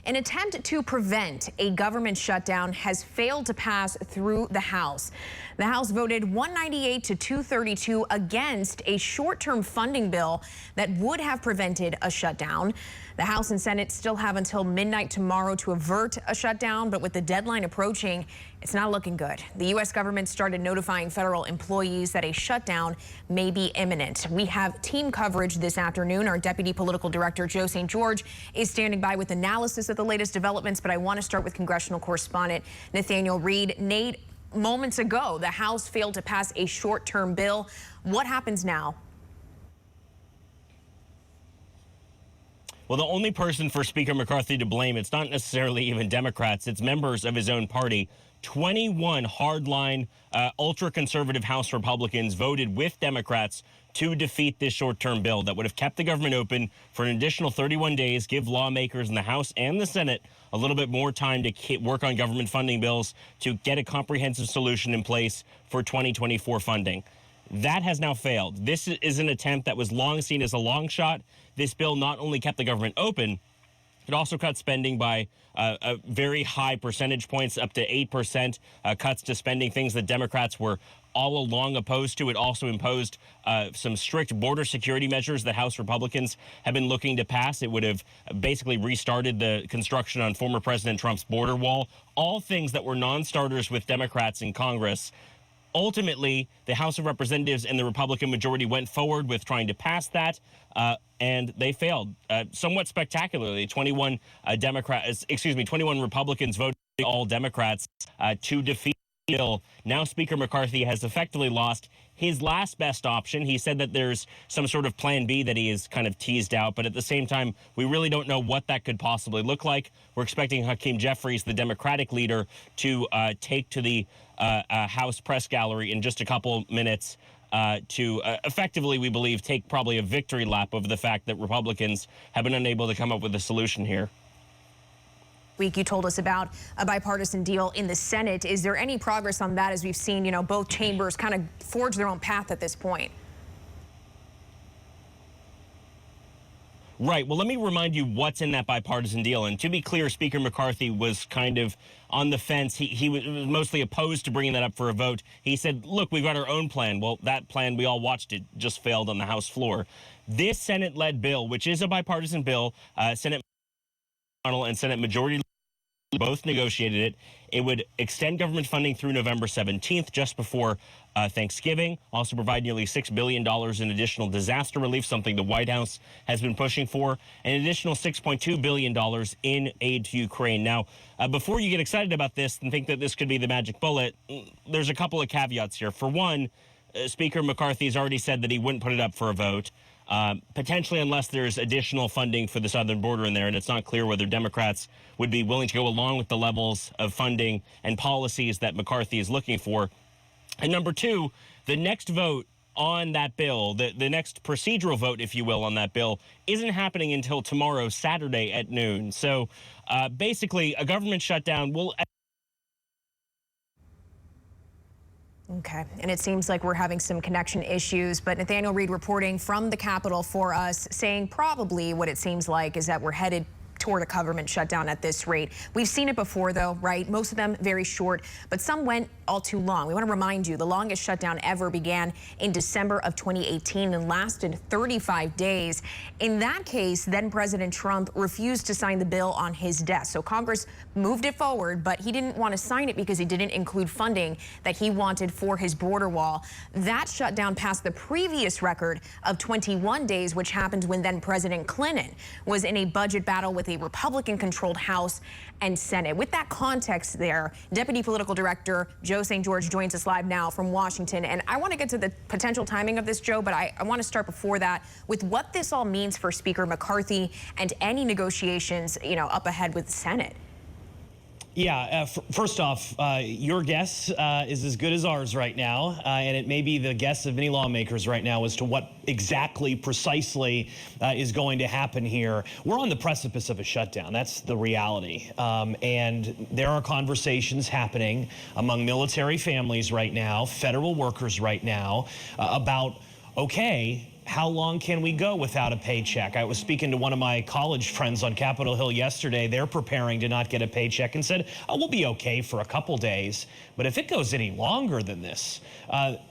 An attempt to prevent a government shutdown has failed to pass through the House. The House voted 198 to 232 against a short-term funding bill that would have prevented a shutdown. The House and Senate still have until midnight tomorrow to avert a shutdown, but with the deadline approaching, it's not looking good. The U.S. government started notifying federal employees that a shutdown may be imminent. We have team coverage this afternoon. Our Deputy Political Director, Joe St. George, is standing by with analysis of the latest developments, but I want to start with congressional correspondent Nathaniel Reed. Nate, moments ago, the House failed to pass a short-term bill. What happens now? Well, the only person for Speaker McCarthy to blame, it's not necessarily even Democrats, it's members of his own party. 21 hardline, ultra-conservative House Republicans voted with Democrats to defeat this short-term bill that would have kept the government open for an additional 31 days, give lawmakers in the House and the Senate a little bit more time to work on government funding bills to get a comprehensive solution in place for 2024 funding. That has now failed. This is an attempt that was long seen as a long shot. This bill not only kept the government open, it also cut spending by a very high percentage points, up to 8% cuts to spending, things that Democrats were all along opposed to. It also imposed some strict border security measures that House Republicans have been looking to pass. It would have basically restarted the construction on former President Trump's border wall, all things that were non-starters with Democrats in Congress. Ultimately, the House of Representatives and the Republican majority went forward with trying to pass that, and they failed somewhat spectacularly. 21 Republicans voted all Democrats to defeat the bill. Now Speaker McCarthy has effectively lost his last best option. He said that there's some sort of plan B that he has kind of teased out, but at the same time, we really don't know what that could possibly look like. We're expecting Hakeem Jeffries, the Democratic leader, to take to the House press gallery in just a couple minutes to effectively, we believe, take probably a victory lap over the fact that Republicans have been unable to come up with a solution here. Week you told us about a bipartisan deal in the Senate. Is there any progress on that, as we've seen, both chambers kind of forge their own path at this point? Right. Well, let me remind you what's in that bipartisan deal. And to be clear, Speaker McCarthy was kind of on the fence. He was mostly opposed to bringing that up for a vote. He said, look, we've got our own plan. Well, that plan, we all watched it, just failed on the House floor. This Senate-led bill, which is a bipartisan bill, Senate and Senate Majority both negotiated it. It would extend government funding through November 17th, just before Thanksgiving. Also provide nearly $6 billion in additional disaster relief, something the White House has been pushing for, and an additional $6.2 billion in aid to Ukraine. Now, before you get excited about this and think that this could be the magic bullet, there's a couple of caveats here. For one, Speaker McCarthy has already said that he wouldn't put it up for a vote. Potentially unless there's additional funding for the southern border in there, and it's not clear whether Democrats would be willing to go along with the levels of funding and policies that McCarthy is looking for. And number two, the next vote on that bill, the next procedural vote, if you will, on that bill, isn't happening until tomorrow, Saturday at noon. So basically, a government shutdown will... Okay, and it seems like we're having some connection issues, but Nathaniel Reed reporting from the Capitol for us, saying probably what it seems like is that we're headed toward a government shutdown at this rate. We've seen it before, though, right? Most of them very short, but some went all too long. We want to remind you, the longest shutdown ever began in December of 2018 and lasted 35 days. In that case, then President Trump refused to sign the bill on his desk. So Congress moved it forward, but he didn't want to sign it because he didn't include funding that he wanted for his border wall. That shutdown passed the previous record of 21 days, which happened when then President Clinton was in a budget battle with a Republican-controlled House and Senate. With that context there, Deputy Political Director Joe St. George joins us live now from Washington. And I want to get to the potential timing of this, Joe, but I want to start before that with what this all means for Speaker McCarthy and any negotiations, up ahead with the Senate. Yeah, first off, your guess is as good as ours right now, and it may be the guess of many lawmakers right now as to what exactly, precisely is going to happen here. We're on the precipice of a shutdown. That's the reality. And there are conversations happening among military families right now, federal workers right now, about, okay, how long can we go without a paycheck? I was speaking to one of my college friends on Capitol Hill yesterday. They're preparing to not get a paycheck and said, oh, we'll be okay for a couple days. But if it goes any longer than this,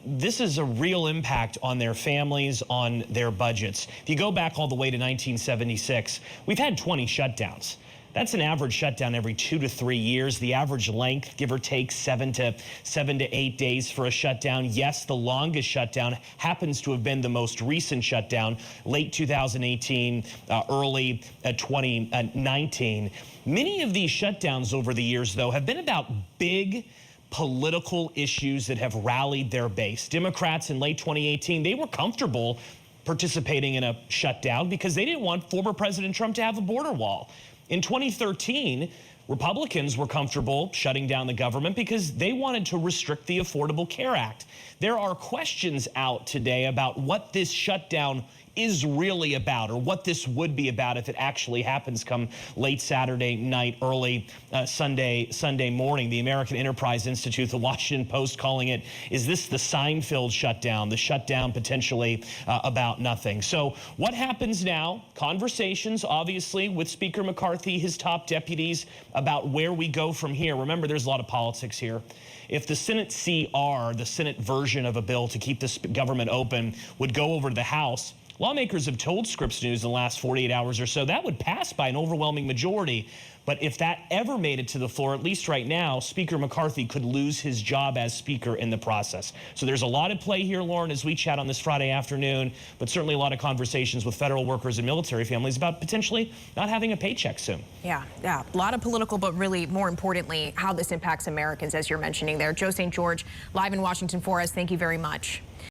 this is a real impact on their families, on their budgets. If you go back all the way to 1976, we've had 20 shutdowns. That's an average shutdown every 2 to 3 years. The average length, give or take, 7 to 8 days for a shutdown. Yes, the longest shutdown happens to have been the most recent shutdown, late 2018, early 2019. Many of these shutdowns over the years, though, have been about big political issues that have rallied their base. Democrats in late 2018, they were comfortable participating in a shutdown because they didn't want former President Trump to have a border wall. In 2013, Republicans were comfortable shutting down the government because they wanted to restrict the Affordable Care Act. There are questions out today about what this shutdown is really about, or what this would be about if it actually happens come late Saturday night, early Sunday morning. The American Enterprise Institute, the Washington Post calling it, is this the Seinfeld shutdown, the shutdown potentially about nothing? So what happens now? Conversations, obviously, with Speaker McCarthy, his top deputies, about where we go from here. Remember, there's a lot of politics here. If the Senate CR, the Senate version of a bill to keep this government open, would go over to the House, lawmakers have told Scripps News in the last 48 hours or so that would pass by an overwhelming majority. But if that ever made it to the floor, at least right now, Speaker McCarthy could lose his job as Speaker in the process. So there's a lot at play here, Lauren, as we chat on this Friday afternoon, but certainly a lot of conversations with federal workers and military families about potentially not having a paycheck soon. Yeah, a lot of political, but really more importantly, how this impacts Americans, as you're mentioning there. Joe St. George, live in Washington for us. Thank you very much.